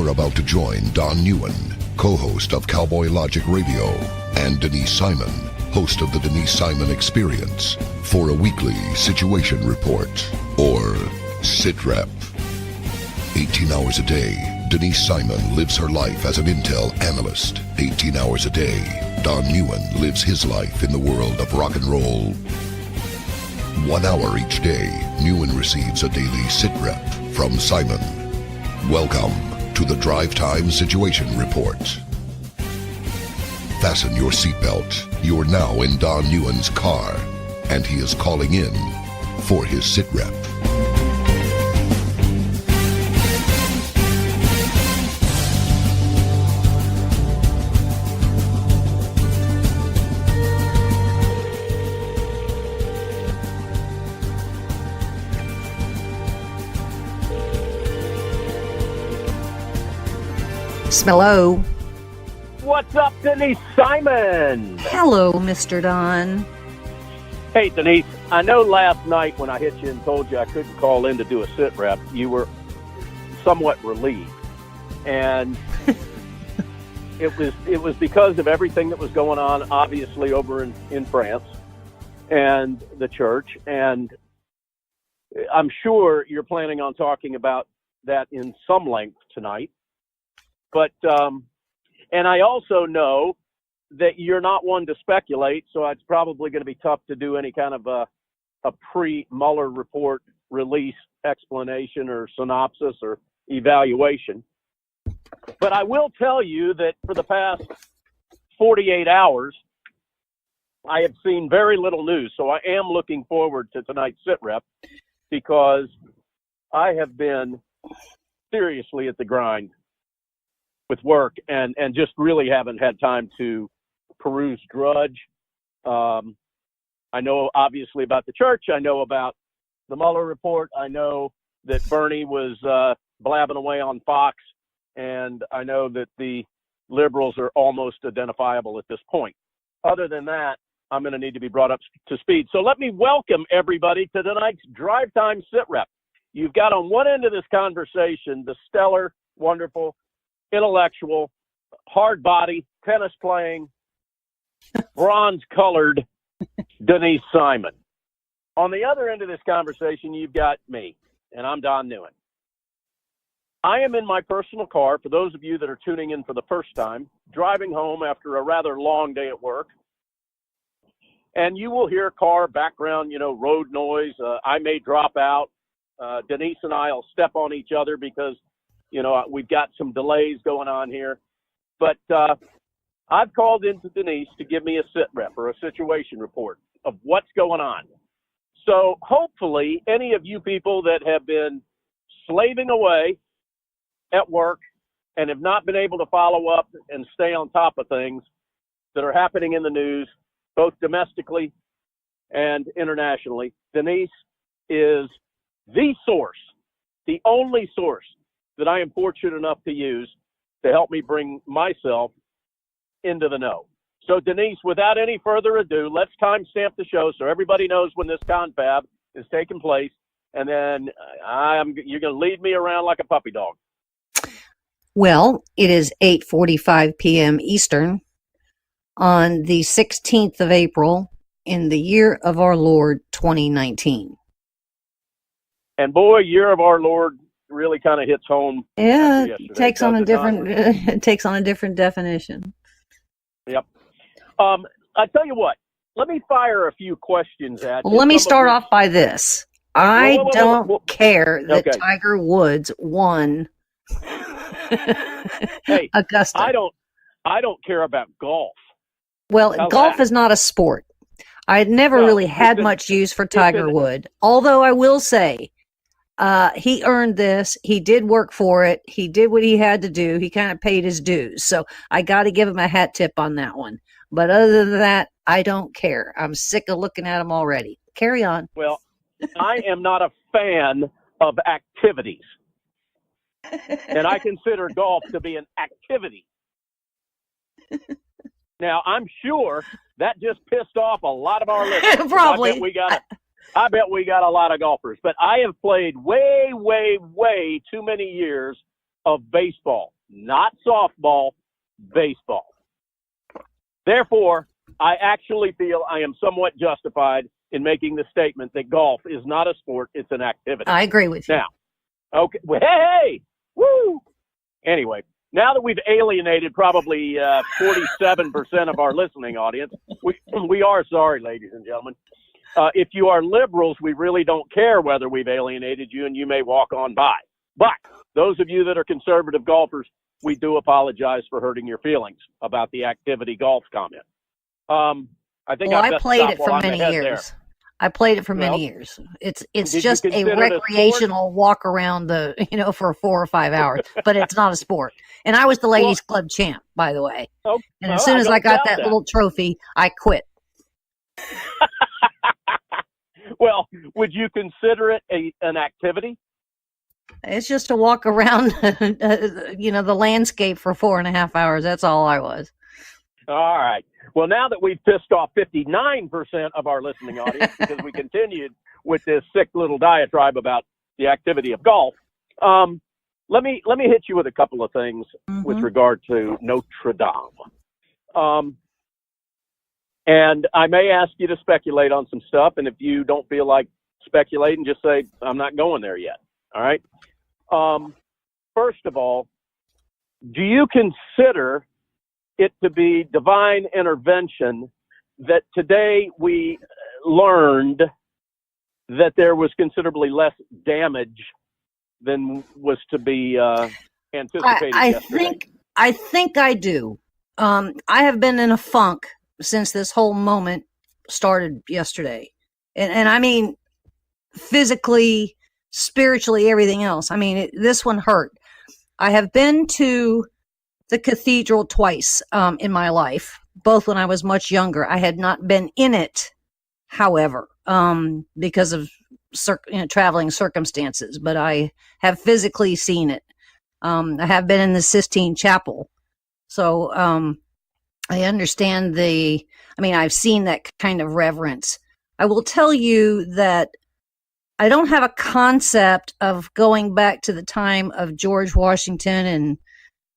You're about to join Don Neuen, co-host of Cowboy Logic Radio, and Denise Simon, host of the Denise Simon Experience, for a weekly situation report, or SITREP. 18 hours a day, Denise Simon lives her life as an Intel Analyst. 18 hours a day, Don Neuen lives his life in the world of rock and roll. 1 hour each day, Neuen receives a daily SITREP from Simon. Welcome to the Drive Time Situation Report. Fasten your seatbelt. You're now in Don Neuen's car, and he is calling in for his SITREP. Smello. What's up, Denise Simon? Hello, Mr. Don. Hey, Denise, I know last night when I hit you and told you I couldn't call in to do a sit rep, you were somewhat relieved. And it was because of everything that was going on, obviously, over in France and the church. And I'm sure you're planning on talking about that in some length tonight. But, and I also know that you're not one to speculate, so it's probably going to be tough to do any kind of a pre-Mueller report release explanation or synopsis or evaluation. But I will tell you that for the past 48 hours, I have seen very little news. So I am looking forward to tonight's SITREP because I have been seriously at the grind with work and just really haven't had time to peruse Drudge. I know obviously about the church. I know about the Mueller report. I know that Bernie was blabbing away on Fox, and I know that the liberals are almost identifiable at this point. Other than that, I'm going to need to be brought up to speed. So let me welcome everybody to tonight's Drive Time SITREP. You've got on one end of this conversation the stellar, wonderful, intellectual, hard body, tennis playing, bronze colored Denise Simon. On the other end of this conversation, you've got me, and I'm Don Neuen. I am in my personal car, for those of you that are tuning in for the first time, driving home after a rather long day at work. And you will hear car background, road noise. I may drop out. Denise and I will step on each other because we've got some delays going on here. But I've called into Denise to give me a SITREP or a situation report of what's going on. So hopefully any of you people that have been slaving away at work and have not been able to follow up and stay on top of things that are happening in the news, both domestically and internationally, Denise is the source, the only source that I am fortunate enough to use to help me bring myself into the know. So, Denise, without any further ado, let's timestamp the show so everybody knows when this confab is taking place, and then you're going to lead me around like a puppy dog. Well, it is 8:45 p.m. Eastern on the 16th of April in the year of our Lord 2019. And boy, year of our Lord really kind of hits home. Yeah, it takes on a different definition. Yep. I tell you what, let me fire a few questions at you. Well, let me start off by this. I don't care that Tiger Woods won hey, Augusta. I don't care about golf. Well, golf is not a sport. I had never really had much use for Tiger Woods, although I will say he earned this. He did work for it. He did what he had to do. He kind of paid his dues. So I got to give him a hat tip on that one. But other than that, I don't care. I'm sick of looking at him already. Carry on. Well, I am not a fan of activities. And I consider golf to be an activity. Now, I'm sure that just pissed off a lot of our listeners. Probably. I bet we got a lot of golfers. But I have played way, way, way too many years of baseball. not softball, baseball. Therefore, I actually feel I am somewhat justified in making the statement that golf is not a sport, it's an activity. I agree with you. Now, okay, well, hey, woo! Anyway, now that we've alienated probably 47% of our listening audience, we are sorry, ladies and gentlemen. If you are liberals, we really don't care whether we've alienated you, and you may walk on by. But those of you that are conservative golfers, we do apologize for hurting your feelings about the activity golf comment. I think I played it for many years. I played it for many years. It's just a recreational walk around for 4 or 5 hours, but it's not a sport. And I was the ladies club champ, by the way. Oh, and as soon as I got that little trophy, I quit. Well, would you consider it an activity? It's just a walk around, the landscape for 4.5 hours. That's all I was. All right. Well, now that we've pissed off 59% of our listening audience because we continued with this sick little diatribe about the activity of golf, let me hit you with a couple of things with regard to Notre Dame. And I may ask you to speculate on some stuff, and if you don't feel like speculating, just say, I'm not going there yet. All right? First of all, do you consider it to be divine intervention that today we learned that there was considerably less damage than was to be anticipated yesterday? I think I do. I have been in a funk since this whole moment started yesterday. And I mean, physically, spiritually, everything else. I mean, this one hurt. I have been to the cathedral twice in my life, both when I was much younger. I had not been in it, however, because of traveling circumstances, but I have physically seen it. I have been in the Sistine Chapel. So I understand I've seen that kind of reverence. I will tell you that I don't have a concept of going back to the time of George Washington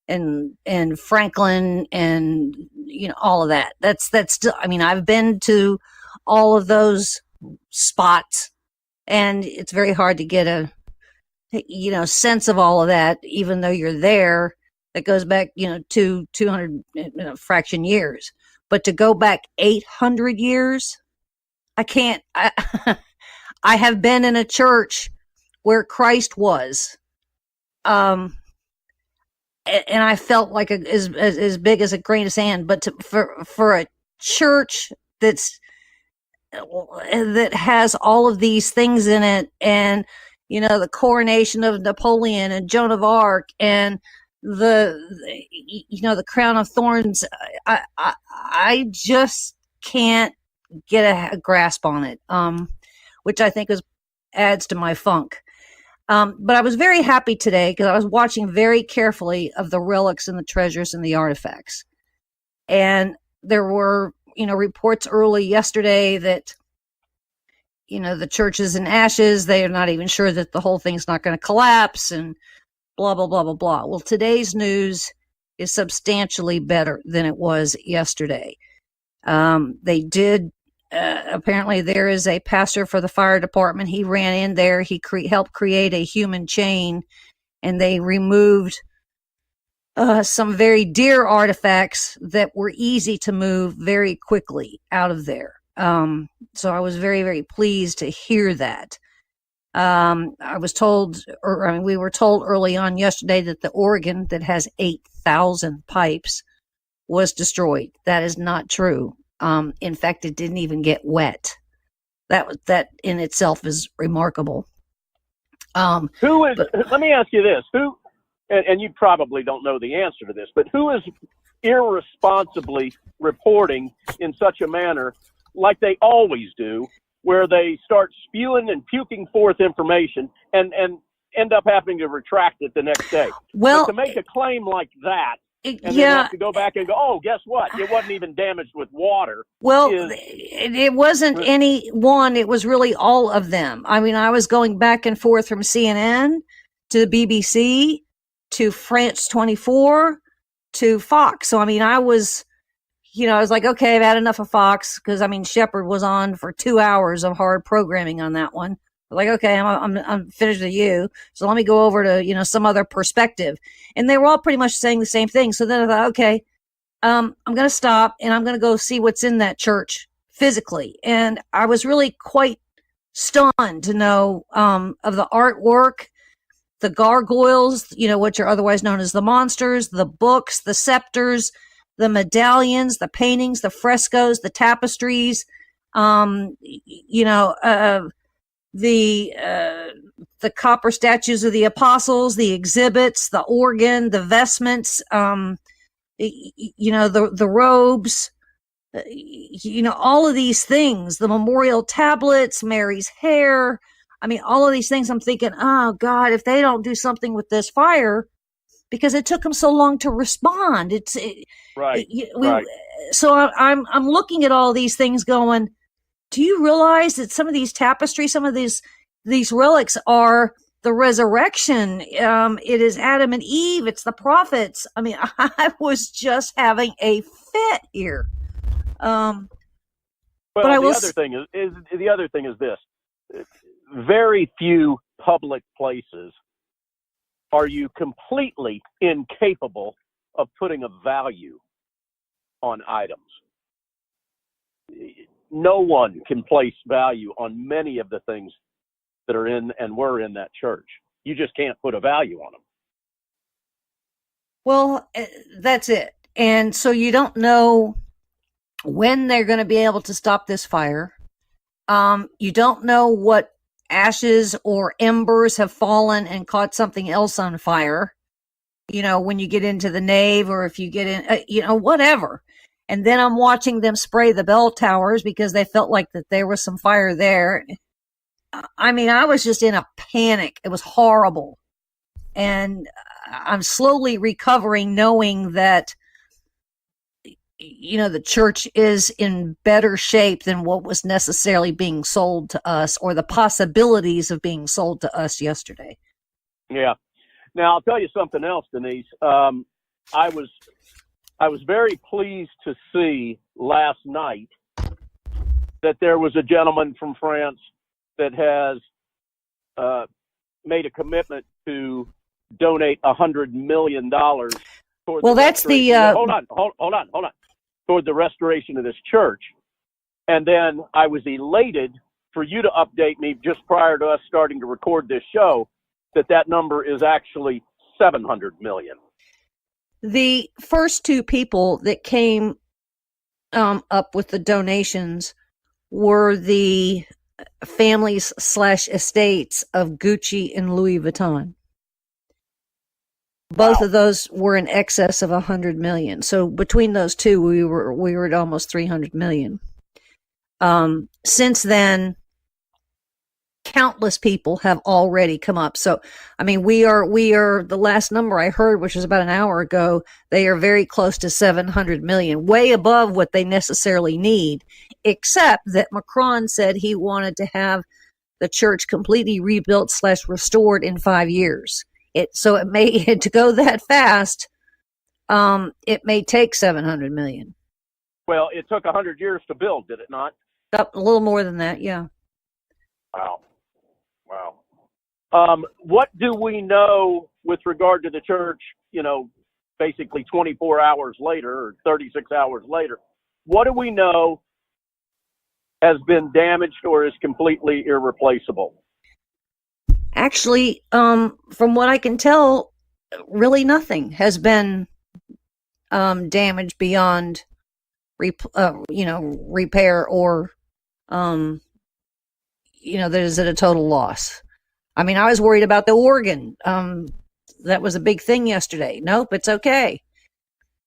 and Franklin and all of that. That's still, I've been to all of those spots, and it's very hard to get a sense of all of that, even though you're there. That goes back to 200 fraction years, but to go back 800 years, I can't. I have been in a church where Christ was, and I felt like as big as a grain of sand. But for a church that has all of these things in it, and the coronation of Napoleon and Joan of Arc and the crown of thorns, I just can't get a grasp on it, which I think adds to my funk. But I was very happy today because I was watching very carefully of the relics and the treasures and the artifacts. And there were, reports early yesterday that, the church is in ashes. They are not even sure that the whole thing's not going to collapse and blah, blah, blah, blah, blah. Well, today's news is substantially better than it was yesterday. They did. Apparently there is a pastor for the fire department. He ran in there. He helped create a human chain, and they removed some very dear artifacts that were easy to move very quickly out of there. So I was very, very pleased to hear that. I was told, we were told early on yesterday that the organ that has 8,000 pipes was destroyed. That is not true. In fact, it didn't even get wet. That in itself is remarkable. Let me ask you this: who, and you probably don't know the answer to this, but who is irresponsibly reporting in such a manner, like they always do, where they start spewing and puking forth information and end up having to retract it the next day? Well, but to make a claim like that, and then have to go back and go, oh, guess what? It wasn't even damaged with water. Well, it wasn't any one. It was really all of them. I was going back and forth from CNN to the BBC to France 24 to Fox. So, I mean, I was like, okay, I've had enough of Fox because, I mean, Shepard was on for 2 hours of hard programming on that one. Like, okay, I'm finished with you. So let me go over to, some other perspective. And they were all pretty much saying the same thing. So then I thought, okay, I'm going to stop and I'm going to go see what's in that church physically. And I was really quite stunned to know, of the artwork, the gargoyles, which are otherwise known as the monsters, the books, the scepters, the medallions, the paintings, the frescoes, the tapestries, the copper statues of the apostles, the exhibits, the organ, the vestments, the robes, all of these things, the memorial tablets, Mary's hair. I mean, all of these things. I'm thinking, oh God, if they don't do something with this fire, because it took them so long to respond. Right. So I'm looking at all these things going, do you realize that some of these tapestries, some of these relics are the resurrection? It is Adam and Eve. It's the prophets. I mean, I was just having a fit here. Well, but I will. The other thing is this: very few public places are you completely incapable of putting a value on items. No one can place value on many of the things that are in and were in that church. You just can't put a value on them. Well, that's it. And so you don't know when they're going to be able to stop this fire. You don't know what ashes or embers have fallen and caught something else on fire, when you get into the nave, or if you get in, whatever. And then I'm watching them spray the bell towers because they felt like that there was some fire there. I mean, I was just in a panic. It was horrible. And I'm slowly recovering, knowing that, the church is in better shape than what was necessarily being sold to us, or the possibilities of being sold to us yesterday. Yeah. Now, I'll tell you something else, Denise. I was very pleased to see last night that there was a gentleman from France that has made a commitment to donate $100 million. Well, that's the hold on. Toward the restoration of this church. And then I was elated for you to update me just prior to us starting to record this show that number is actually 700 million. The first two people that came up with the donations were the families / estates of Gucci and Louis Vuitton. Both of those were in excess of 100 million. So between those two, we were at almost 300 million. Since then, countless people have already come up. So, I mean, we are the last number I heard, which was about an hour ago, they are very close to 700 million, way above what they necessarily need, except that Macron said he wanted to have the church completely rebuilt / restored in 5 years. So it may, to go that fast, it may take 700 million. Well, it took 100 years to build, did it not? A little more than that, yeah. Wow. What do we know with regard to the church, basically 24 hours later or 36 hours later? What do we know has been damaged or is completely irreplaceable? Actually, from what I can tell, really nothing has been damaged beyond repair or that is at a total loss. I mean, I was worried about the organ. That was a big thing yesterday. Nope, it's okay.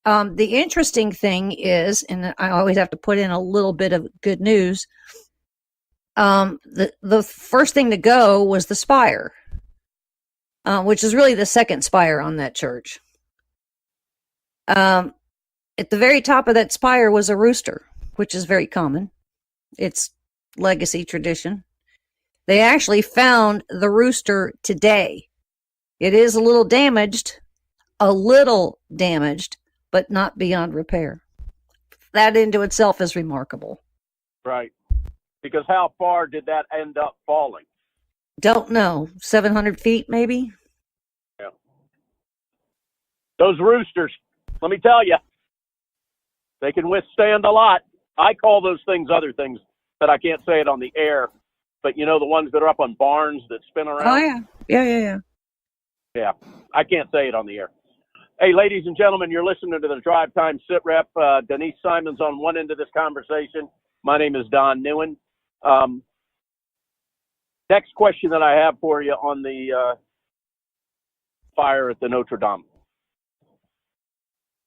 The interesting thing is, and I always have to put in a little bit of good news, the first thing to go was the spire, which is really the second spire on that church. At the very top of that spire was a rooster, which is very common. It's legacy tradition. They actually found the rooster today. It is a little damaged, a little damaged, but not beyond repair. That into itself is remarkable. Right. Because how far did that end up falling? Don't know. 700 feet, maybe? Yeah. Those roosters, let me tell you, they can withstand a lot. I call those things other things, but I can't say it on the air. But you know, the ones that are up on barns that spin around? Oh, yeah. Yeah. Yeah, I can't say it on the air. Hey, ladies and gentlemen, you're listening to the Drive Time SITREP. Denise Simon's on one end of this conversation. My name is Don Neuen. Next question that I have for you on the fire at the Notre Dame.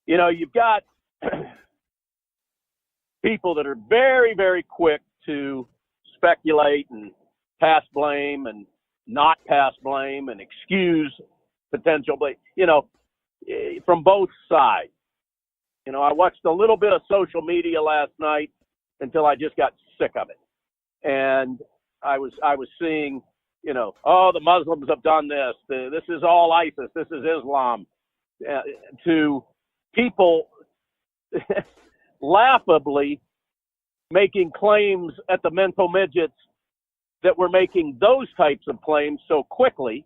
You know, you've got people that are very, very quick to speculate and pass blame and not pass blame and excuse potential blame, you know, from both sides. You know, I watched a little bit of social media last night until I just got sick of it. And I was seeing, you know, oh, the Muslims have done this. This is all ISIS. This is Islam. To people laughably making claims at the mental midgets that were making those types of claims so quickly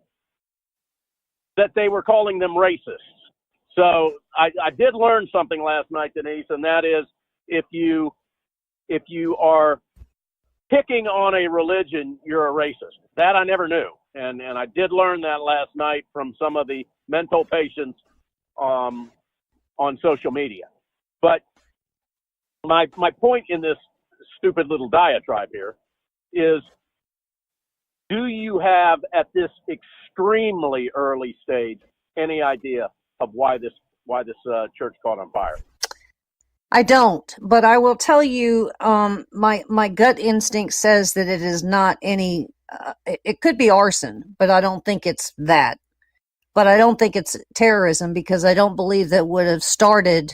that they were calling them racists. So I did learn something last night, Denise, and that is if you are picking on a religion, you're a racist. That I never knew. And I did learn that last night from some of the mental patients on social media. But my point in this stupid little diatribe here is, do you have at this extremely early stage any idea of why this church caught on fire? I don't, but I will tell you, my gut instinct says that it is not any, it could be arson, but I don't think it's that. But I don't think it's terrorism, because I don't believe that would have started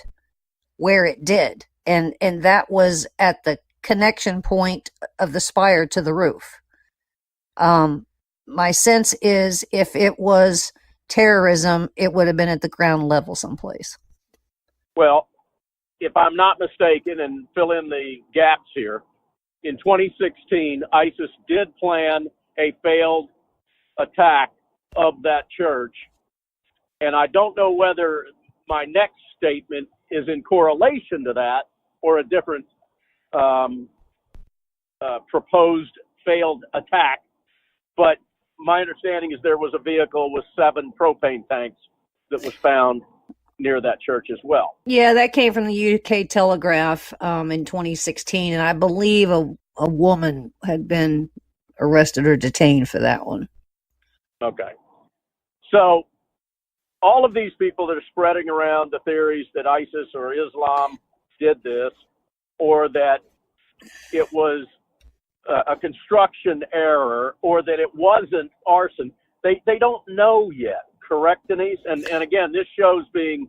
where it did. And that was at the connection point of the spire to the roof. My sense is if it was terrorism, it would have been at the ground level someplace. Well, if I'm not mistaken, and fill in the gaps here, in 2016, ISIS did plan a failed attack of that church. And I don't know whether my next statement is in correlation to that or a different proposed failed attack. But my understanding is there was a vehicle with 7 propane tanks that was found near that church as well. Yeah, that came from the UK Telegraph in 2016, and I believe a woman had been arrested or detained for that one. Okay. So all of these people that are spreading around the theories that ISIS or Islam did this, or that it was a construction error, or that it wasn't arson, they don't know yet. Correct, Denise? And again, this show's being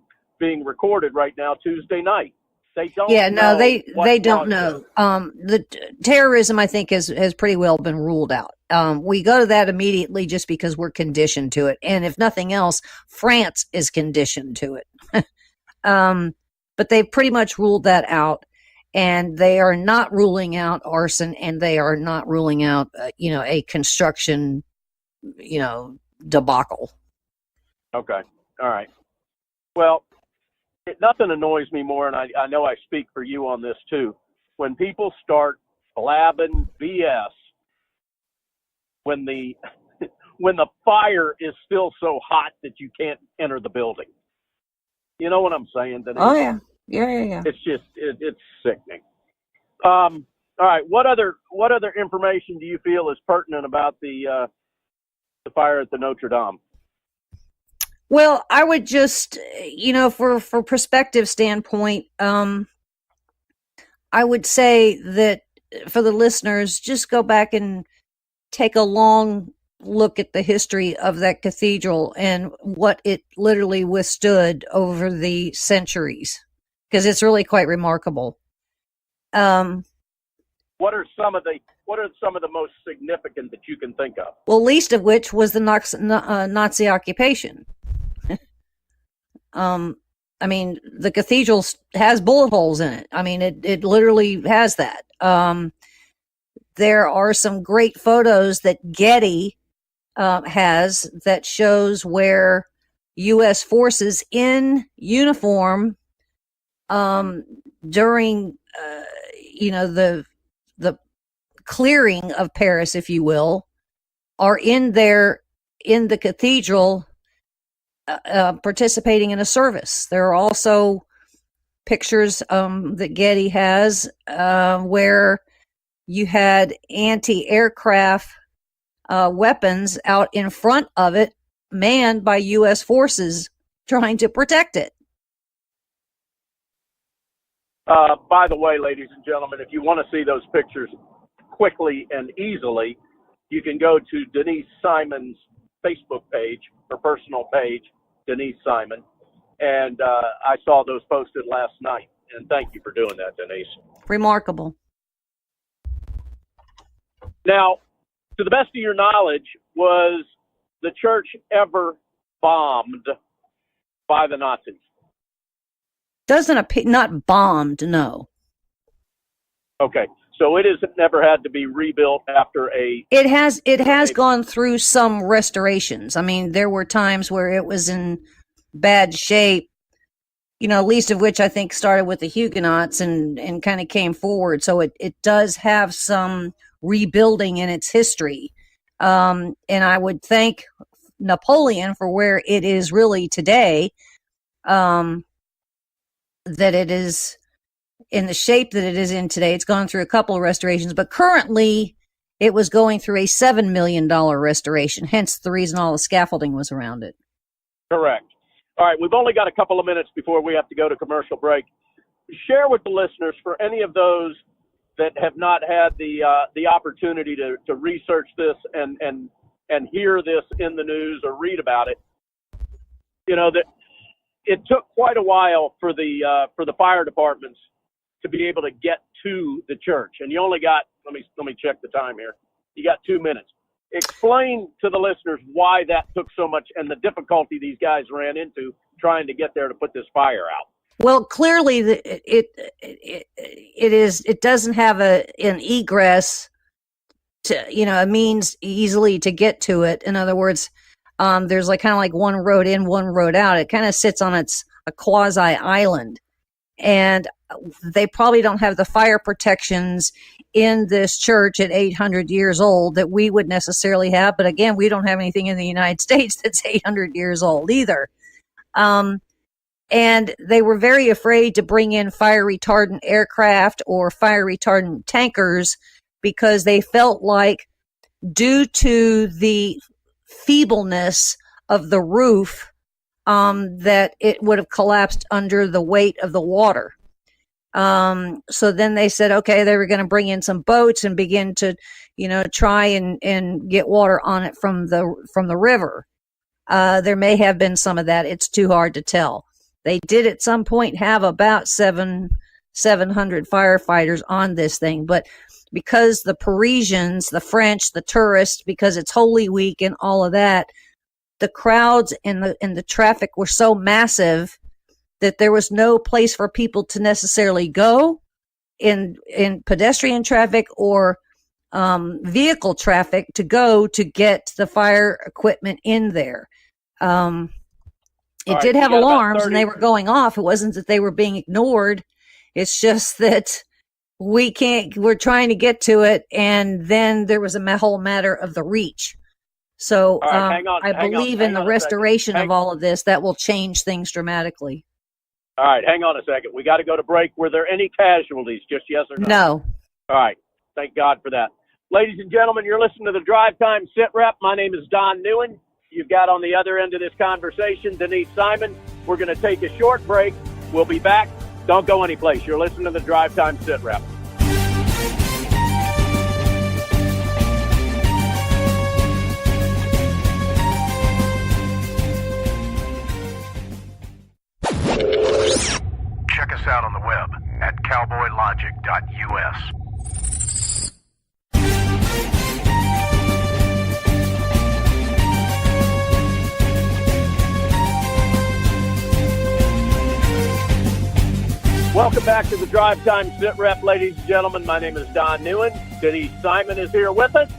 recorded right now, Tuesday night. They don't. Yeah, know no, they don't know. The terrorism, I think, has pretty well been ruled out. We go to that immediately just because we're conditioned to it, and if nothing else, France is conditioned to it. But they've pretty much ruled that out, and they are not ruling out arson, and they are not ruling out, a construction, debacle. Okay. All right. Well, nothing annoys me more, and I know I speak for you on this too, when people start blabbing BS when the fire is still so hot that you can't enter the building. You know what I'm saying, Denise? Oh yeah. Yeah. It's just it's sickening. All right. What other information do you feel is pertinent about the fire at the Notre Dame? Well, I would just, for perspective standpoint, I would say that for the listeners, just go back and take a long look at the history of that cathedral and what it literally withstood over the centuries, because it's really quite remarkable. What are some of the most significant that you can think of? Well, least of which was the Nazi occupation. I mean, the cathedral has bullet holes in it. I mean, it literally has that. There are some great photos that Getty has that shows where U.S. forces in uniform during, the clearing of Paris, if you will, are in there in the cathedral participating in a service. There are also pictures that Getty has where you had anti-aircraft weapons out in front of it, manned by U.S. forces trying to protect it. By the way, ladies and gentlemen, if you want to see those pictures quickly and easily, you can go to Denise Simon's Facebook page, her personal page, Denise Simon. And I saw those posted last night. And thank you for doing that, Denise. Remarkable. Now, to the best of your knowledge, was the church ever bombed by the Nazis? Doesn't appear, not bombed, no. Okay, so it has never had to be rebuilt after a... It has gone through some restorations. I mean, there were times where it was in bad shape, least of which I think started with the Huguenots and kind of came forward. So it does have some rebuilding in its history. And I would thank Napoleon for where it is really today, that it is in the shape that it is in today. It's gone through a couple of restorations, but currently it was going through a $7 million restoration, hence the reason all the scaffolding was around it. Correct. All right, we've only got a couple of minutes before we have to go to commercial break. Share with the listeners, for any of those that have not had the opportunity to research this and hear this in the news or read about it, that it took quite a while for the fire departments to be able to get to the church, and you only got let me check the time here. You got 2 minutes. Explain to the listeners why that took so much and the difficulty these guys ran into trying to get there to put this fire out. Well, clearly it doesn't have an egress to, a means easily to get to it. In other words, there's kind of like one road in, one road out. It kind of sits on a quasi island, and they probably don't have the fire protections in this church at 800 years old that we would necessarily have. But again, we don't have anything in the United States that's 800 years old either. And they were very afraid to bring in fire retardant aircraft or fire retardant tankers because they felt like, due to the feebleness of the roof, that it would have collapsed under the weight of the water. So then they said, okay, they were going to bring in some boats and begin to, try and get water on it from the river. There may have been some of that. It's too hard to tell. They did at some point have about 700 firefighters on this thing, but because the Parisians, the French, the tourists, because it's Holy Week and all of that, the crowds and the traffic were so massive that there was no place for people to necessarily go in pedestrian traffic or vehicle traffic to go to get the fire equipment in there. It did have alarms and they were going off. It wasn't that they were being ignored. It's just that we're trying to get to it. And then there was a whole matter of the reach. So I believe in the restoration of all of this, that will change things dramatically. All right, hang on a second. We got to go to break. Were there any casualties? Just yes or no? No. All right. Thank God for that. Ladies and gentlemen, you're listening to the Drive Time SITREP. My name is Don Neuen. You've got on the other end of this conversation Denise Simon. We're going to take a short break. We'll be back. Don't go anyplace. You're listening to the Drive Time SITREP. Check us out on the web at cowboylogic.us. Welcome back to the Drive Time SITREP, ladies and gentlemen. My name is Don Neuen. Denise Simon is here with us,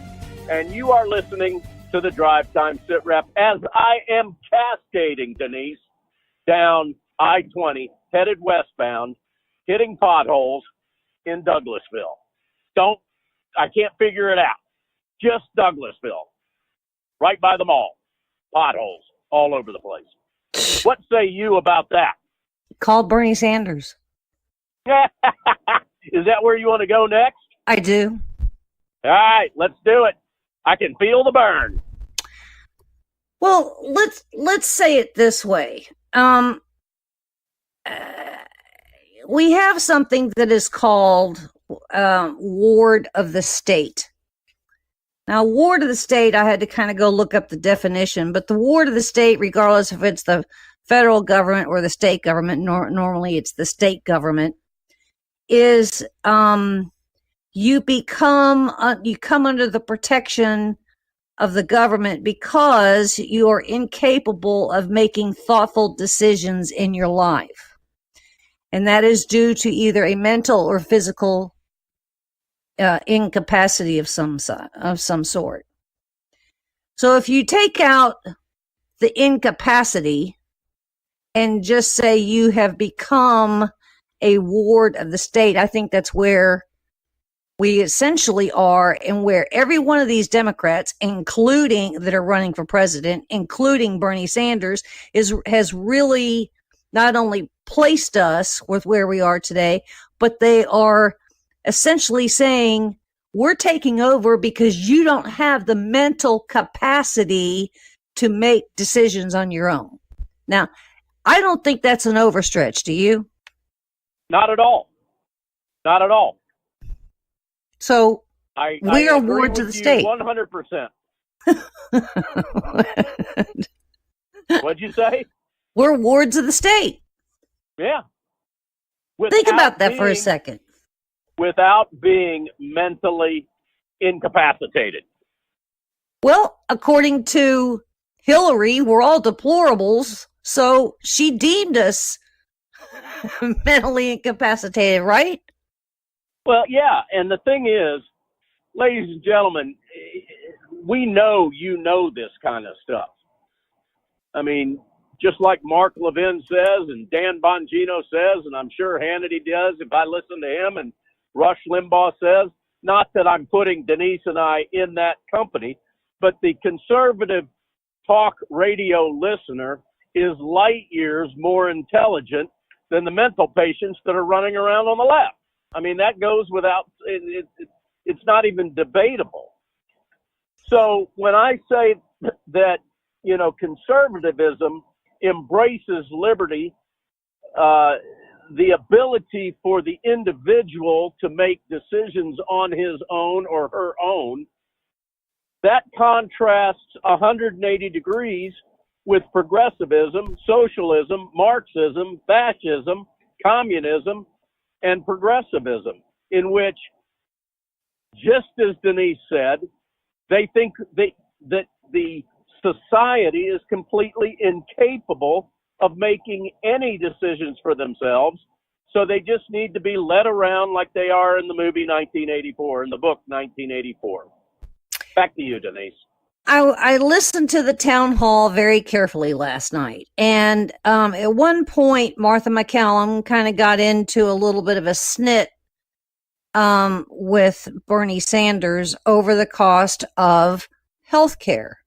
and you are listening to the Drive Time SITREP as I am cascading, Denise, down I-20, headed westbound, hitting potholes in Douglasville. I can't figure it out. Just Douglasville, right by the mall. Potholes all over the place. What say you about that? Call Bernie Sanders. Is that where you want to go next? I do. All right, let's do it. I can feel the burn. Well, let's say it this way. We have something that is called ward of the state. Now, ward of the state, I had to kind of go look up the definition, but the ward of the state, regardless if it's the federal government or the state government, normally it's the state government, is you come under the protection of the government because you are incapable of making thoughtful decisions in your life. And that is due to either a mental or physical incapacity of some sort. So if you take out the incapacity and just say you have become a ward of the state, I think that's where we essentially are, and where every one of these Democrats, including that are running for president, including Bernie Sanders, has really not only placed us with where we are today, but they are essentially saying, we're taking over because you don't have the mental capacity to make decisions on your own. Now, I don't think that's an overstretch, do you? Not at all. Not at all. So we are agree wards of the with state. 100%. What'd you say? We're wards of the state. Yeah. Think about that for a second. Without being mentally incapacitated. Well, according to Hillary, we're all deplorables, so she deemed us mentally incapacitated, right? Well, yeah, and the thing is, ladies and gentlemen, we know you know this kind of stuff. I mean, just like Mark Levin says and Dan Bongino says, and I'm sure Hannity does if I listen to him, and Rush Limbaugh says, not that I'm putting Denise and I in that company, but the conservative talk radio listener is light years more intelligent than the mental patients that are running around on the left. I mean, that goes without, it's not even debatable. So when I say that, you know, conservatism embraces liberty, the ability for the individual to make decisions on his own or her own, that contrasts 180 degrees with progressivism, socialism, Marxism, fascism, communism, and progressivism, in which, just as Denise said, they think that the society is completely incapable of making any decisions for themselves, so they just need to be led around like they are in the movie 1984, in the book 1984. Back to you, Denise. I listened to the town hall very carefully last night, and at one point, Martha McCallum kind of got into a little bit of a snit with Bernie Sanders over the cost of health care.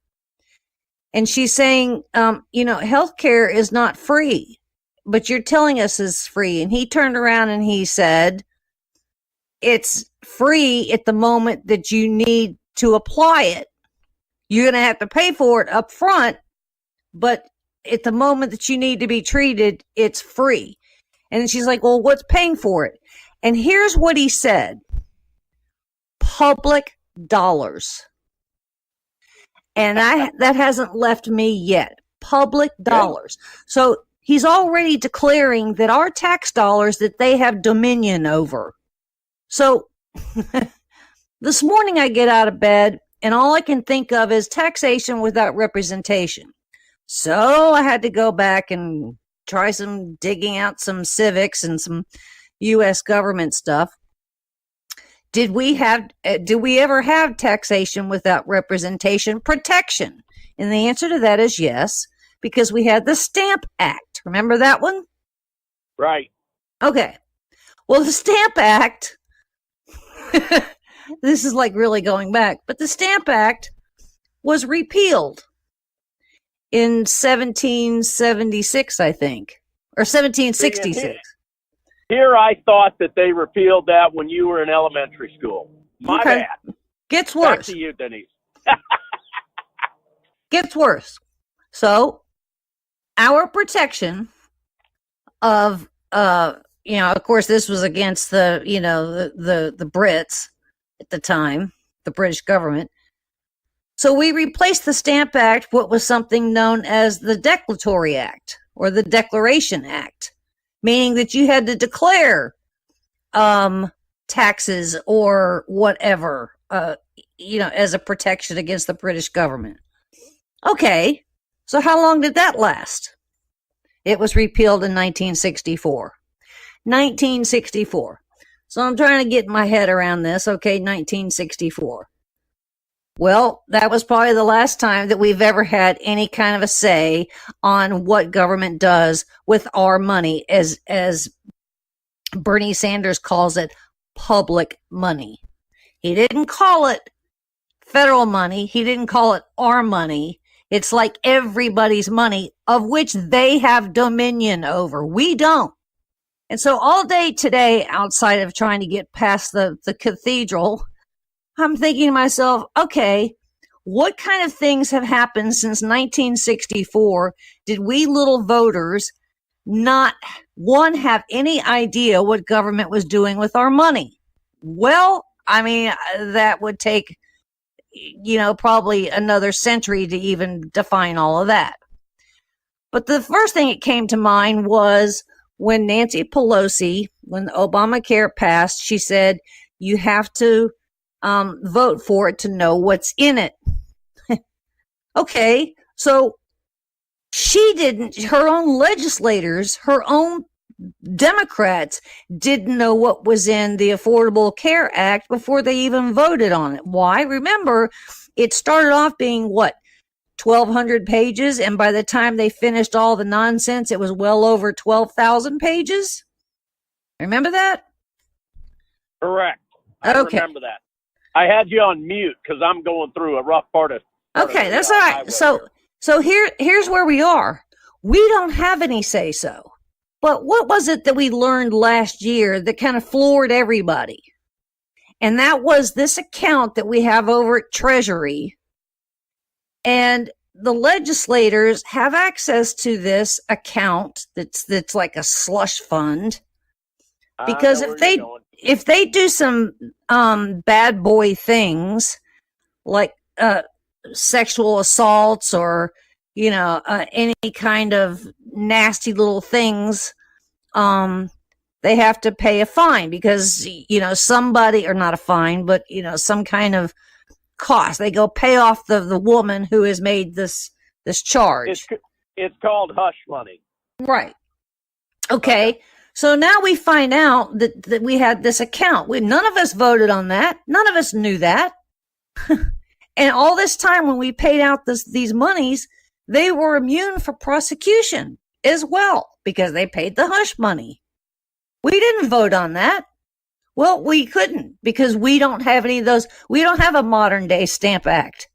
And she's saying, you know, health care is not free, but you're telling us it's free. And he turned around and he said, it's free at the moment that you need to apply it. You're going to have to pay for it up front, but at the moment that you need to be treated, it's free. And she's like, well, what's paying for it? And here's what he said. Public dollars. And that hasn't left me yet. Public dollars. So he's already declaring that our tax dollars that they have dominion over. So this morning I get out of bed and all I can think of is taxation without representation. So I had to go back and try some digging out some civics and some, U.S. government stuff. Did we ever have taxation without representation protection? And the answer to that is yes, because we had the Stamp Act. Remember that one? Right. Okay. Well, the Stamp Act, this is like really going back, but the Stamp Act was repealed in 1776, I think, or 1766. Here I thought that they repealed that when you were in elementary school. My bad. Gets worse. Back to you, Denise. Gets worse. So our protection of, of course, this was against the Brits at the time, the British government. So we replaced the Stamp Act, what was something known as the Declaratory Act or the Declaration Act, meaning that you had to declare taxes or whatever, as a protection against the British government. Okay, so how long did that last? It was repealed in 1964. 1964. So I'm trying to get my head around this. Okay, 1964. Well, that was probably the last time that we've ever had any kind of a say on what government does with our money, as Bernie Sanders calls it, public money. He didn't call it federal money. He didn't call it our money. It's like everybody's money, of which they have dominion over. We don't. And so all day today, outside of trying to get past the cathedral, I'm thinking to myself, okay, what kind of things have happened since 1964? Did we little voters not, one, have any idea what government was doing with our money? Well, I mean, that would take, probably another century to even define all of that. But the first thing that came to mind was when Nancy Pelosi, when Obamacare passed, she said, you have to vote for it to know what's in it. Okay, so she didn't, her own legislators, her own Democrats didn't know what was in the Affordable Care Act before they even voted on it. Why? Remember, it started off being 1,200 pages, and by the time they finished all the nonsense, it was well over 12,000 pages. Remember that? Correct. I Okay. remember that. I had you on mute because I'm going through a rough part of. Okay, that's all right. So here's where we are. We don't have any say so. But what was it that we learned last year that kind of floored everybody? And that was this account that we have over at Treasury. And the legislators have access to this account that's like a slush fund. Because if they do some bad boy things like sexual assaults or any kind of nasty little things, they have to pay a fine because somebody, or not a fine, but some kind of cost. They go pay off the woman who has made this charge. It's called hush money. Right. Okay. So now we find out that we had this account. None of us voted on that. None of us knew that. And all this time when we paid out these monies, they were immune for prosecution as well because they paid the hush money. We didn't vote on that. Well, we couldn't because we don't have any of those. We don't have a modern day Stamp Act.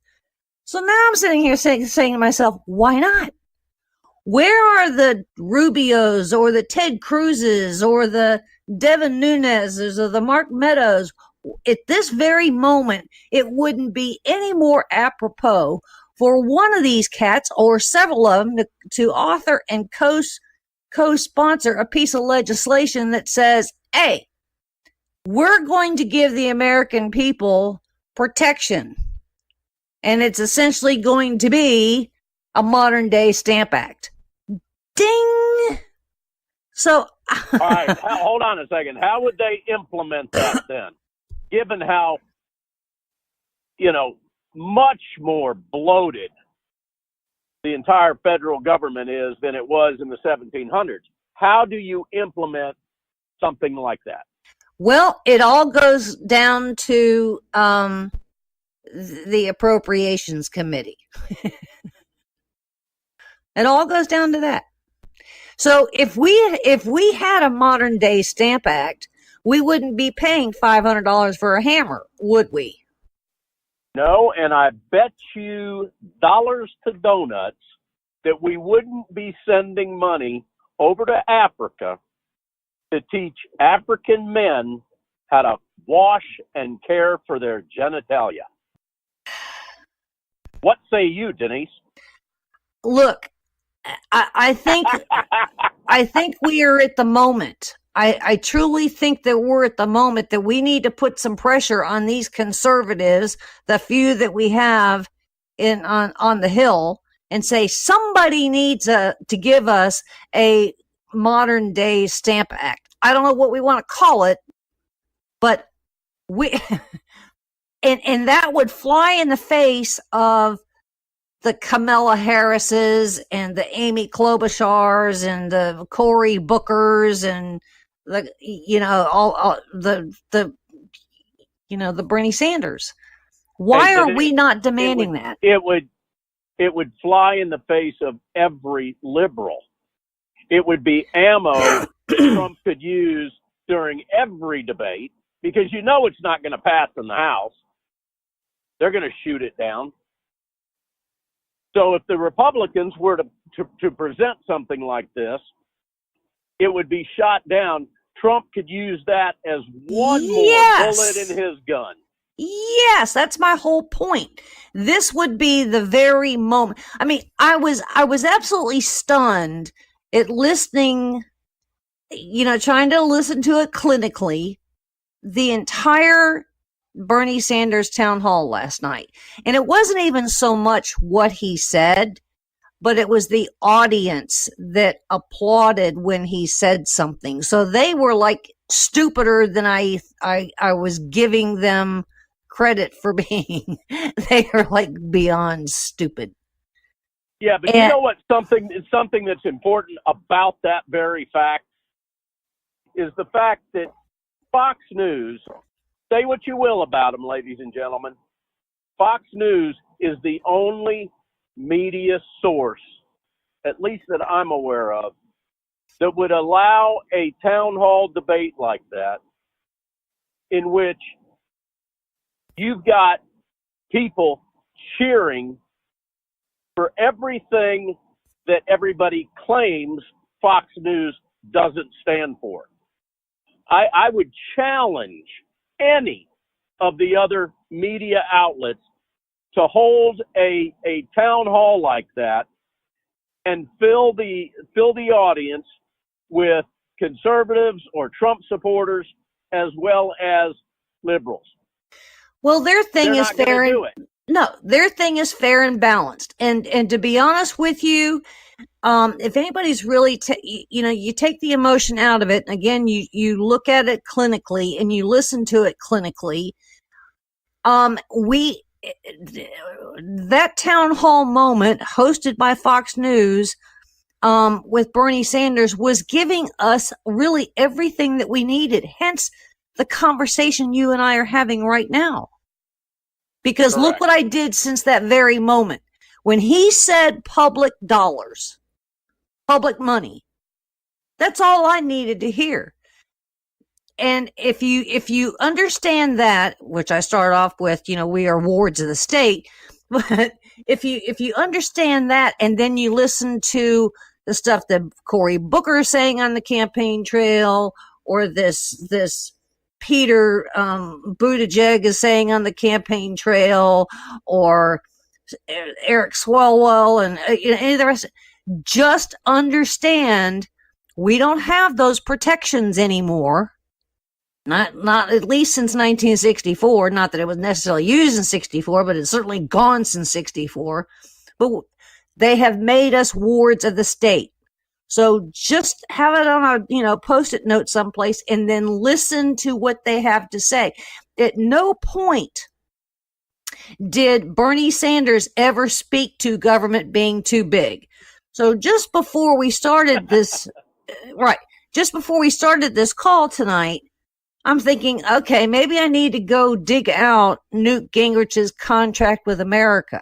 So now I'm sitting here saying to myself, why not? Where are the Rubios or the Ted Cruzes or the Devin Nunes's or the Mark Meadows? At this very moment, it wouldn't be any more apropos for one of these cats or several of them to author and co-sponsor a piece of legislation that says, hey, we're going to give the American people protection. And it's essentially going to be a modern day Stamp Act. Ding! So, all right, hold on a second. How would they implement that then? Given how, much more bloated the entire federal government is than it was in the 1700s. How do you implement something like that? Well, it all goes down to the Appropriations Committee. It all goes down to that. So if we had a modern day Stamp Act, we wouldn't be paying $500 for a hammer, would we? No, and I bet you dollars to donuts that we wouldn't be sending money over to Africa to teach African men how to wash and care for their genitalia. What say you, Denise? Look, I think we are at the moment. I truly think that we're at the moment that we need to put some pressure on these conservatives, the few that we have on the Hill, and say somebody needs to give us a modern day Stamp Act. I don't know what we want to call it, but we and that would fly in the face of the Kamala Harrises and the Amy Klobuchars and the Cory Bookers and the the Bernie Sanders. Why are we not demanding that? It would fly in the face of every liberal. It would be ammo Trump could use during every debate, because it's not going to pass in the House. They're going to shoot it down. So if the Republicans were to present something like this, it would be shot down. Trump could use that as one more bullet in his gun. Yes, that's my whole point. This would be the very moment. I mean, I was absolutely stunned at listening, trying to listen to it clinically, the entire Bernie Sanders town hall last night. And it wasn't even so much what he said, but it was the audience that applauded when he said something. So they were like stupider than I was giving them credit for being. They are like beyond stupid. Yeah, but you know what? Something that's important about that very fact is the fact that Fox News, say what you will about them, ladies and gentlemen, Fox News is the only media source, at least that I'm aware of, that would allow a town hall debate like that, in which you've got people cheering for everything that everybody claims Fox News doesn't stand for. I would challenge any of the other media outlets to hold a town hall like that and fill the audience with conservatives or Trump supporters as well as liberals. Well, their thing is fair. Their thing is fair and balanced. And to be honest with you, if anybody's really, you take the emotion out of it. And again, you look at it clinically and you listen to it clinically. That town hall moment hosted by Fox News, with Bernie Sanders was giving us really everything that we needed. Hence the conversation you and I are having right now. Because Correct. Look what I did since that very moment. When he said public dollars, public money, that's all I needed to hear. And if you understand that, which I start off with, we are wards of the state, but if you understand that, and then you listen to the stuff that Cory Booker is saying on the campaign trail, or this Peter Buttigieg is saying on the campaign trail, or Eric Swalwell and any of the rest, just understand we don't have those protections anymore. Not at least since 1964. Not that it was necessarily used in 64, but it's certainly gone since 64. But they have made us wards of the state. So just have it on a post-it note someplace, and then listen to what they have to say. At no point did Bernie Sanders ever speak to government being too big. So just before we started this, right, just before we started this call tonight, I'm thinking, okay, maybe I need to go dig out Newt Gingrich's contract with America.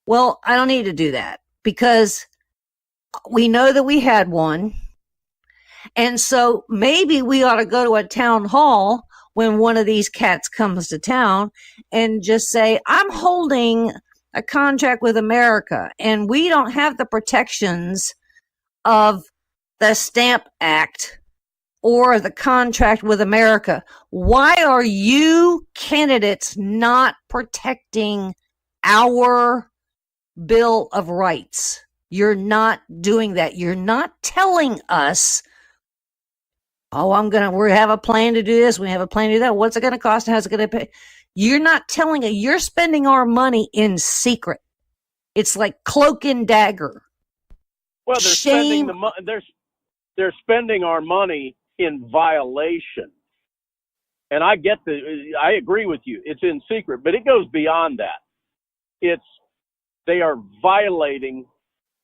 Well, I don't need to do that because we know that we had one. And so maybe we ought to go to a town hall when one of these cats comes to town and just say, I'm holding a contract with America and we don't have the protections of the Stamp Act or the contract with America. Why are you candidates not protecting our Bill of Rights? You're not doing that. You're not telling us, oh, we have a plan to do this. We have a plan to do that. What's it going to cost? How's it going to pay? You're not telling it. You're spending our money in secret. It's like cloak and dagger. Well, they're spending our money in violation. And I agree with you. It's in secret, but it goes beyond that. They are violating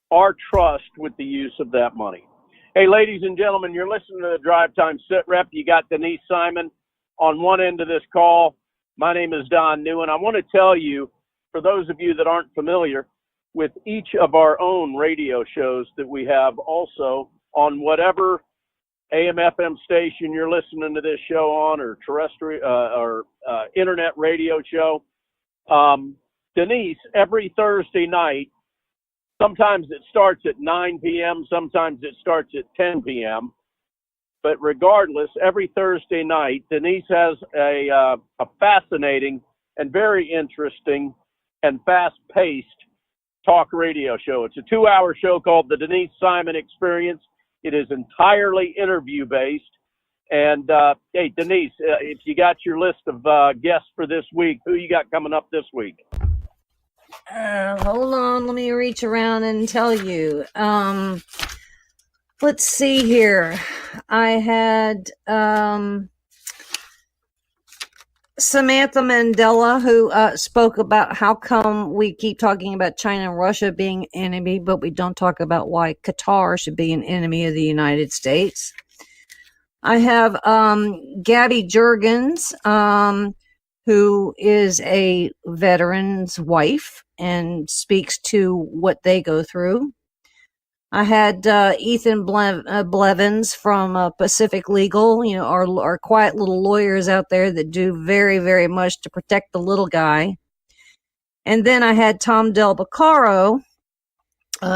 our trust with the use of that money. Hey, ladies and gentlemen, you're listening to the Drive Time SITREP. You got Denise Simon on one end of this call. My name is Don Neuen. I want to tell you, for those of you that aren't familiar, with each of our own radio shows that we have also on whatever AM, FM station you're listening to this show on, or terrestrial or internet radio show. Denise, every Thursday night, sometimes it starts at 9 p.m., sometimes it starts at 10 p.m., but regardless, every Thursday night, Denise has a fascinating and very interesting and fast-paced talk radio show. It's a 2-hour show called The Denise Simon Experience. It is entirely interview-based. And, hey, Denise, if you got your list of guests for this week, who you got coming up this week? Hold on, let me reach around and tell you. Let's see here. I had Samantha Mandela, who spoke about how come we keep talking about China and Russia being enemy, but we don't talk about why Qatar should be an enemy of the United States. I have Gabby Jurgens, who is a veteran's wife and speaks to what they go through. I had Ethan Blevins from Pacific Legal, our quiet little lawyers out there that do very, very much to protect the little guy. And then I had Tom Del Beccaro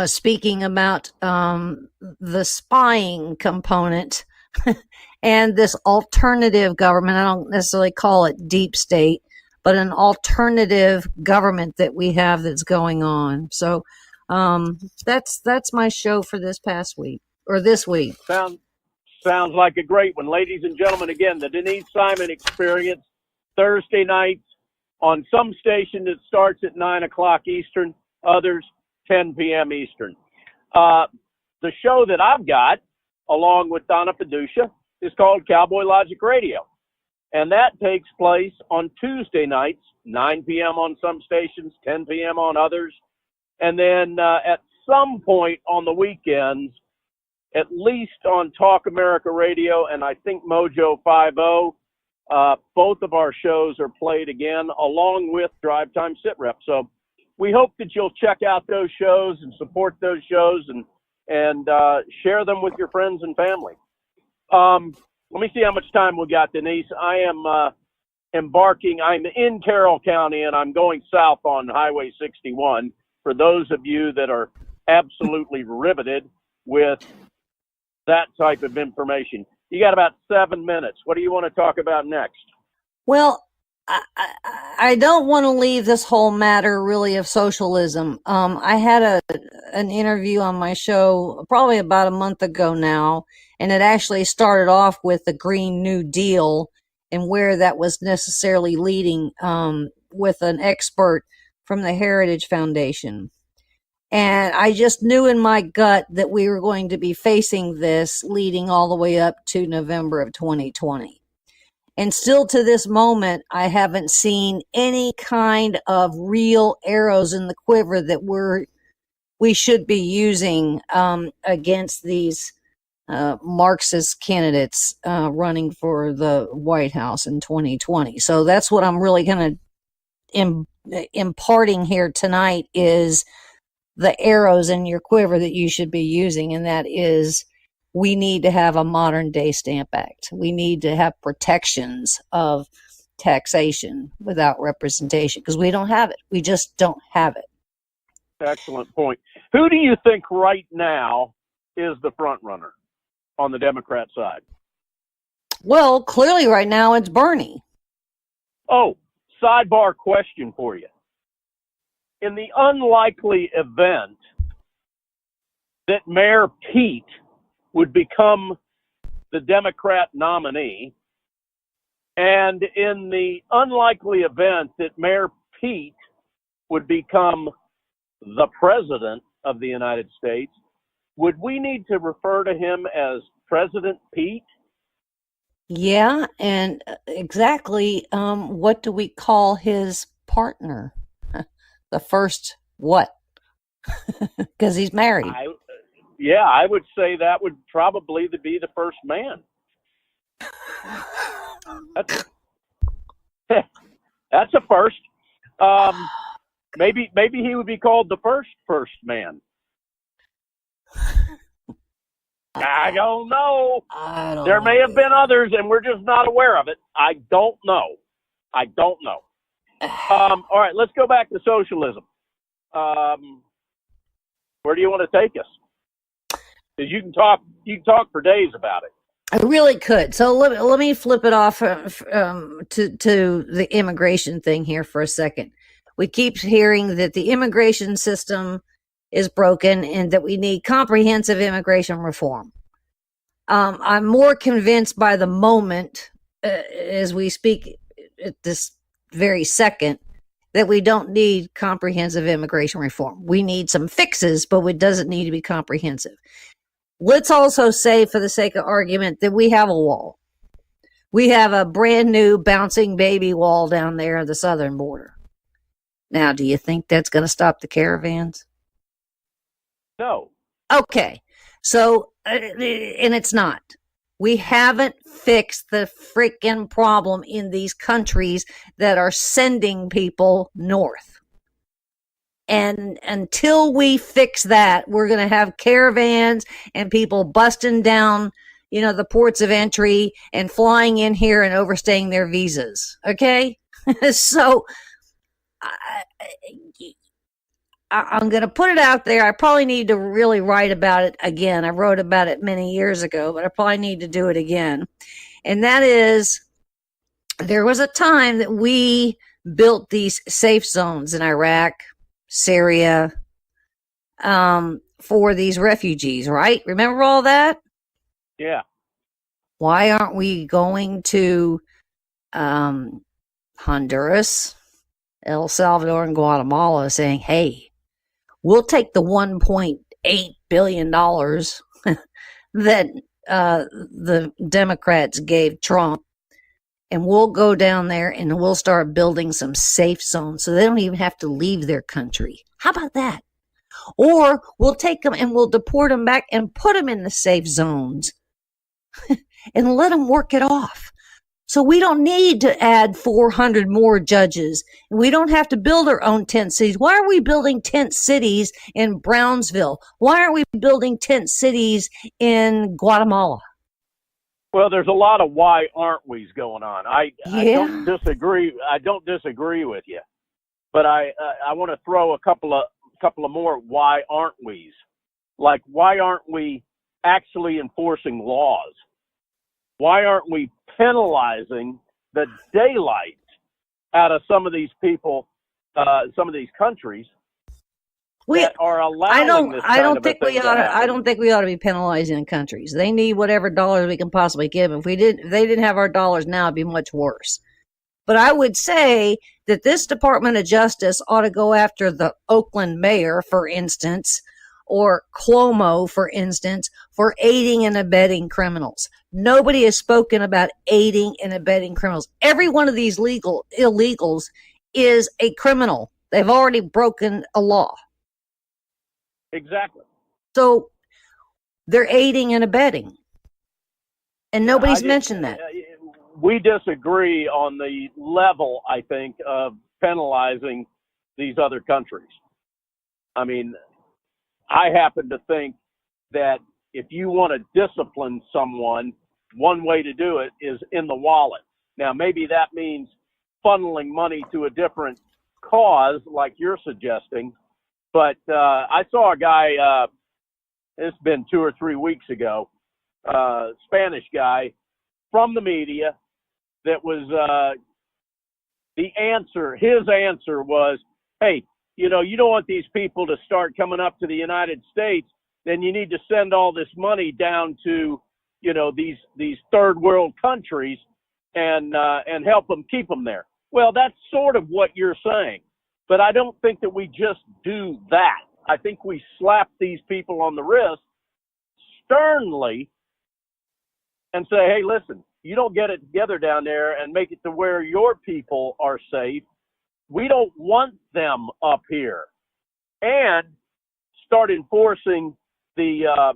speaking about the spying component and this alternative government. I don't necessarily call it deep state, but an alternative government that we have that's going on. So that's my show for this past week, or this week. Sounds like a great one. Ladies and gentlemen, again, the Denise Simon Experience, Thursday nights on some station that starts at 9 o'clock Eastern, others 10 p.m. Eastern. The show that I've got, along with Donna Fiducia, is called Cowboy Logic Radio. And that takes place on Tuesday nights, 9 p.m. on some stations, 10 p.m. on others. And then at some point on the weekends, at least on Talk America Radio and I think Mojo 50, both of our shows are played again, along with Drive Time SITREP. So we hope that you'll check out those shows and support those shows and share them with your friends and family. Let me see how much time we got, Denise. I am I'm in Carroll County, and I'm going south on Highway 61. For those of you that are absolutely riveted with that type of information. You got about 7 minutes. What do you want to talk about next? Well, I don't want to leave this whole matter really of socialism. I had an interview on my show probably about a month ago now, and it actually started off with the Green New Deal and where that was necessarily leading with an expert from the Heritage Foundation. And I just knew in my gut that we were going to be facing this leading all the way up to November of 2020. And still to this moment, I haven't seen any kind of real arrows in the quiver that we should be using against these Marxist candidates running for the White House in 2020. So that's what I'm really going to imparting here tonight is the arrows in your quiver that you should be using, and that is we need to have a modern day Stamp Act. We need to have protections of taxation without representation because we don't have it. We just don't have it. Excellent point. Who do you think right now is the front runner on the Democrat side? Well, clearly right now it's Bernie. Oh, sidebar question for you. In the unlikely event that Mayor Pete would become the Democrat nominee, and in the unlikely event that Mayor Pete would become the president of the United States, would we need to refer to him as President Pete? Yeah, and exactly what do we call his partner? The first what? Because he's married. I would say that would probably be the first man. That's a first. Maybe he would be called the first man. I don't know. There may have been others, and we're just not aware of it. I don't know. All right, let's go back to socialism. Where do you want to take us? Because you can talk for days about it. I really could. So let me flip it off to the immigration thing here for a second. We keep hearing that the immigration system is broken and that we need comprehensive immigration reform. I'm more convinced by the moment as we speak at this very second that we don't need comprehensive immigration reform. We need some fixes, but it doesn't need to be comprehensive. Let's also say, for the sake of argument, that we have a wall. We have a brand new bouncing baby wall down there at the southern border. Now, do you think that's going to stop the caravans? No. Okay. So, and it's not. We haven't fixed the freaking problem in these countries that are sending people north. And until we fix that, we're going to have caravans and people busting down, the ports of entry and flying in here and overstaying their visas. Okay? So I'm going to put it out there. I probably need to really write about it again. I wrote about it many years ago, but I probably need to do it again. And that is, there was a time that we built these safe zones in Iraq, Syria, for these refugees, right? Remember all that? Yeah. Why aren't we going to Honduras, El Salvador, and Guatemala saying, hey, we'll take the $1.8 billion that the Democrats gave Trump, and we'll go down there and we'll start building some safe zones so they don't even have to leave their country. How about that? Or we'll take them and we'll deport them back and put them in the safe zones and let them work it off. So we don't need to add 400 more judges, and we don't have to build our own tent cities. Why are we building tent cities in Brownsville? Why aren't we building tent cities in Guatemala? Well, there's a lot of why aren't we's going on. I don't disagree. I don't disagree with you, but I want to throw a couple of more why aren't we's. Like, why aren't we actually enforcing laws? Why aren't we penalizing the daylight out of some of these people, some of these countries that are allowing this kind of a thing to happen? I don't think we ought to be penalizing the countries. They need whatever dollars we can possibly give them. If they didn't have our dollars now, it'd be much worse. But I would say that this Department of Justice ought to go after the Oakland mayor, for instance, or Cuomo, for instance, for aiding and abetting criminals. Nobody has spoken about aiding and abetting criminals. Every one of these illegals is a criminal. They've already broken a law. Exactly. So they're aiding and abetting. And nobody's mentioned that. We disagree on the level, I think, of penalizing these other countries. I mean, I happen to think that if you want to discipline someone, one way to do it is in the wallet. Now, maybe that means funneling money to a different cause, like you're suggesting. But I saw a guy, it's been 2 or 3 weeks ago, Spanish guy from the media that was his answer was, hey, you know, you don't want these people to start coming up to the United States, then you need to send all this money down to, you know, these third world countries and help them keep them there. Well, that's sort of what you're saying, but I don't think that we just do that. I think we slap these people on the wrist sternly and say, hey, listen, you don't get it together down there and make it to where your people are safe. We don't want them up here. And start enforcing the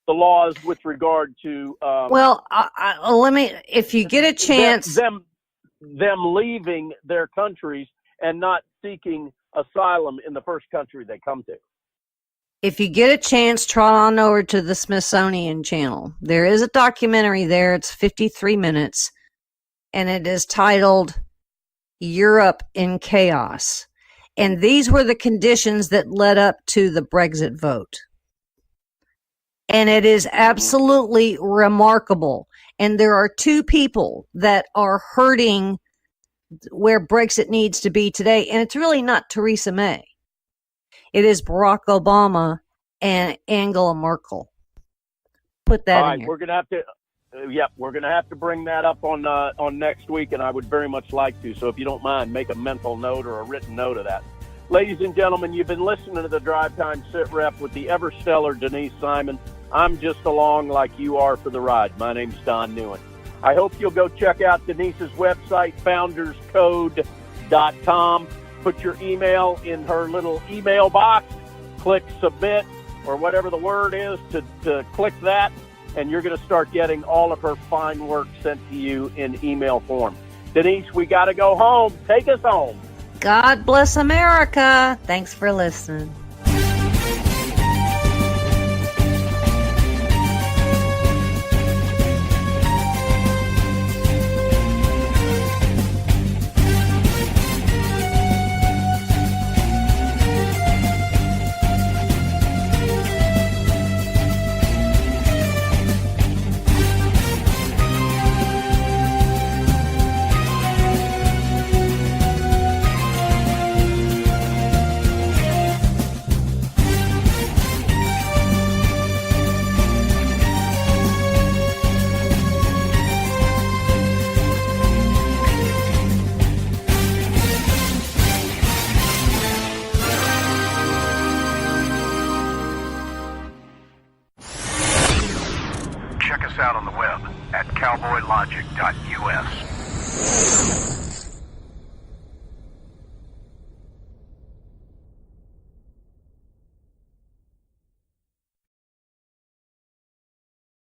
laws with regard to let me, if you get a chance, them leaving their countries and not seeking asylum in the first country they come to. If you get a chance, trot on over to the Smithsonian Channel. There is a documentary there. It's 53 minutes, and it is titled Europe in Chaos. And these were the conditions that led up to the Brexit vote. And it is absolutely remarkable. And there are two people that are hurting where Brexit needs to be today. And it's really not Theresa May. It is Barack Obama and Angela Merkel. Put that in here. We're gonna have to, we're gonna have to bring that up on next week, and I would very much like to. So if you don't mind, make a mental note or a written note of that. Ladies and gentlemen, you've been listening to the Drive Time Sit Rep with the ever stellar Denise Simon. I'm just along like you are for the ride. My name's Don Neuen. I hope you'll go check out Denise's website, founderscode.com. Put your email in her little email box, click submit or whatever the word is to click that, and you're going to start getting all of her fine work sent to you in email form. Denise, we got to go home. Take us home. God bless America. Thanks for listening. Check us out on the web at cowboylogic.us.